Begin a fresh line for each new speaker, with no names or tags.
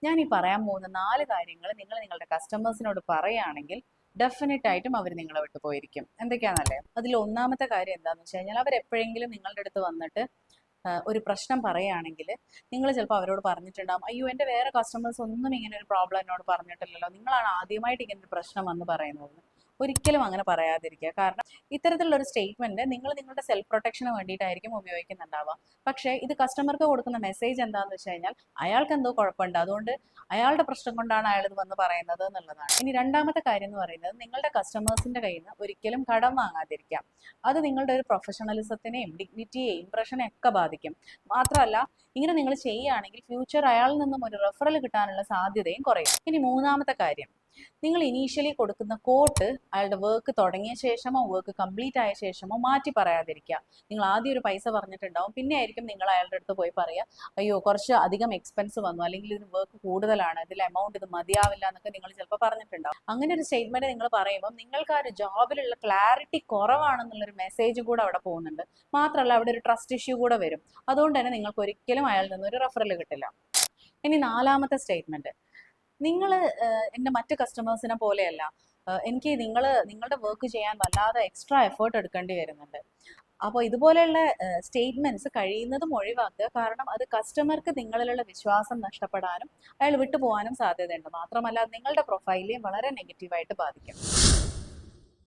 ഞാൻ ഈ പറയാൻ പോകുന്ന 4 കാര്യങ്ങൾ നിങ്ങൾ നിങ്ങളുടെ കസ്റ്റമേഴ്സിനോട് പറയുകയാണെങ്കിൽ ഡെഫിനറ്റ് ആയിട്ടും അവർ നിങ്ങളെ വിട്ടു പോയിരിക്കും. എന്തൊക്കെയാണെന്നല്ലേ? അതിൽ ഒന്നാമത്തെ കാര്യം എന്താണെന്ന് വെച്ച് കഴിഞ്ഞാൽ അവർ എപ്പോഴെങ്കിലും നിങ്ങളുടെ അടുത്ത് വന്നിട്ട് ഒരു പ്രശ്നം പറയുകയാണെങ്കിൽ നിങ്ങൾ ചിലപ്പോൾ അവരോട് പറഞ്ഞിട്ടുണ്ടാകും, അയ്യോ എൻ്റെ വേറെ കസ്റ്റമേഴ്സ് ഒന്നും ഇങ്ങനെ ഒരു പ്രോബ്ലം എന്നോട് പറഞ്ഞിട്ടില്ലല്ലോ, നിങ്ങളാണ് ആദ്യമായിട്ട് ഇങ്ങനെ ഒരു പ്രശ്നം വന്ന് പറയുന്നത്. ഒരിക്കലും അങ്ങനെ പറയാതിരിക്കുക. കാരണം ഇത്തരത്തിലുള്ള ഒരു സ്റ്റേറ്റ്മെന്റ് നിങ്ങൾ നിങ്ങളുടെ സെൽഫ് പ്രൊട്ടക്ഷന് വേണ്ടിയിട്ടായിരിക്കും ഉപയോഗിക്കുന്നുണ്ടാവുക. പക്ഷേ ഇത് കസ്റ്റമർക്ക് കൊടുക്കുന്ന മെസ്സേജ് എന്താണെന്ന് വെച്ച് കഴിഞ്ഞാൽ അയാൾക്ക് എന്തോ കുഴപ്പമുണ്ട്, അതുകൊണ്ട് അയാളുടെ പ്രശ്നം കൊണ്ടാണ് അയാൾ ഇത് വന്ന് പറയുന്നത് എന്നുള്ളതാണ്. ഇനി രണ്ടാമത്തെ കാര്യം എന്ന് പറയുന്നത്, നിങ്ങളുടെ കസ്റ്റമേഴ്സിന്റെ കയ്യിൽ നിന്ന് ഒരിക്കലും കടം വാങ്ങാതിരിക്കാം. അത് നിങ്ങളുടെ ഒരു പ്രൊഫഷണലിസത്തിനെയും ഡിഗ്നിറ്റിയെയും ഇംപ്രഷനെ ഒക്കെ ബാധിക്കും. മാത്രമല്ല, ഇങ്ങനെ നിങ്ങൾ ചെയ്യുകയാണെങ്കിൽ ഫ്യൂച്ചർ അയാളിൽ നിന്നും ഒരു റെഫറൽ കിട്ടാനുള്ള സാധ്യതയും കുറയും. ഇനി മൂന്നാമത്തെ കാര്യം, നിങ്ങൾ ഇനീഷ്യലി കൊടുക്കുന്ന കോട്ട് അയാളുടെ വർക്ക് തുടങ്ങിയ ശേഷമോ വർക്ക് കംപ്ലീറ്റ് ആയ ശേഷമോ മാറ്റി പറയാതിരിക്കുക. നിങ്ങൾ ആദ്യം ഒരു പൈസ പറഞ്ഞിട്ടുണ്ടാവും, പിന്നെ ആയിരിക്കും നിങ്ങൾ അയാളുടെ അടുത്ത് പോയി പറയുക, അയ്യോ കുറച്ച് അധികം എക്സ്പെൻസ് വന്നു, അല്ലെങ്കിൽ ഇതിന് വർക്ക് കൂടുതലാണ്, ഇതിൽ എമൗണ്ട് ഇത് മതിയാവില്ല എന്നൊക്കെ നിങ്ങൾ ചിലപ്പോൾ പറഞ്ഞിട്ടുണ്ടാവും. അങ്ങനെ ഒരു സ്റ്റേറ്റ്മെന്റ് നിങ്ങൾ പറയുമ്പോൾ നിങ്ങൾക്ക് ആ ഒരു ജോബിലുള്ള ക്ലാരിറ്റി കുറവാണെന്നുള്ളൊരു മെസ്സേജ് കൂടെ അവിടെ പോകുന്നുണ്ട്. മാത്രമല്ല, അവിടെ ഒരു ട്രസ്റ്റ് ഇഷ്യൂ കൂടെ വരും. അതുകൊണ്ട് തന്നെ നിങ്ങൾക്ക് ഒരിക്കലും അയാളിൽ നിന്നൊരു റെഫറൽ കിട്ടില്ല. ഇനി നാലാമത്തെ സ്റ്റേറ്റ്മെന്റ്, നിങ്ങൾ എൻ്റെ മറ്റ് കസ്റ്റമേഴ്സിനെ പോലെയല്ല, എനിക്ക് നിങ്ങളുടെ വർക്ക് ചെയ്യാൻ വല്ലാതെ എക്സ്ട്രാ എഫേർട്ട് എടുക്കേണ്ടി വരുന്നുണ്ട്. അപ്പോൾ ഇതുപോലെയുള്ള സ്റ്റേറ്റ്മെന്റ്സ് കഴിയുന്നതും ഒഴിവാക്കുക. കാരണം അത് കസ്റ്റമർക്ക് നിങ്ങളിലുള്ള വിശ്വാസം നഷ്ടപ്പെടാനും അയാൾ വിട്ടുപോകാനും സാധ്യതയുണ്ട്. മാത്രമല്ല, നിങ്ങളുടെ പ്രൊഫൈലിനെ വളരെ നെഗറ്റീവായിട്ട് ബാധിക്കും.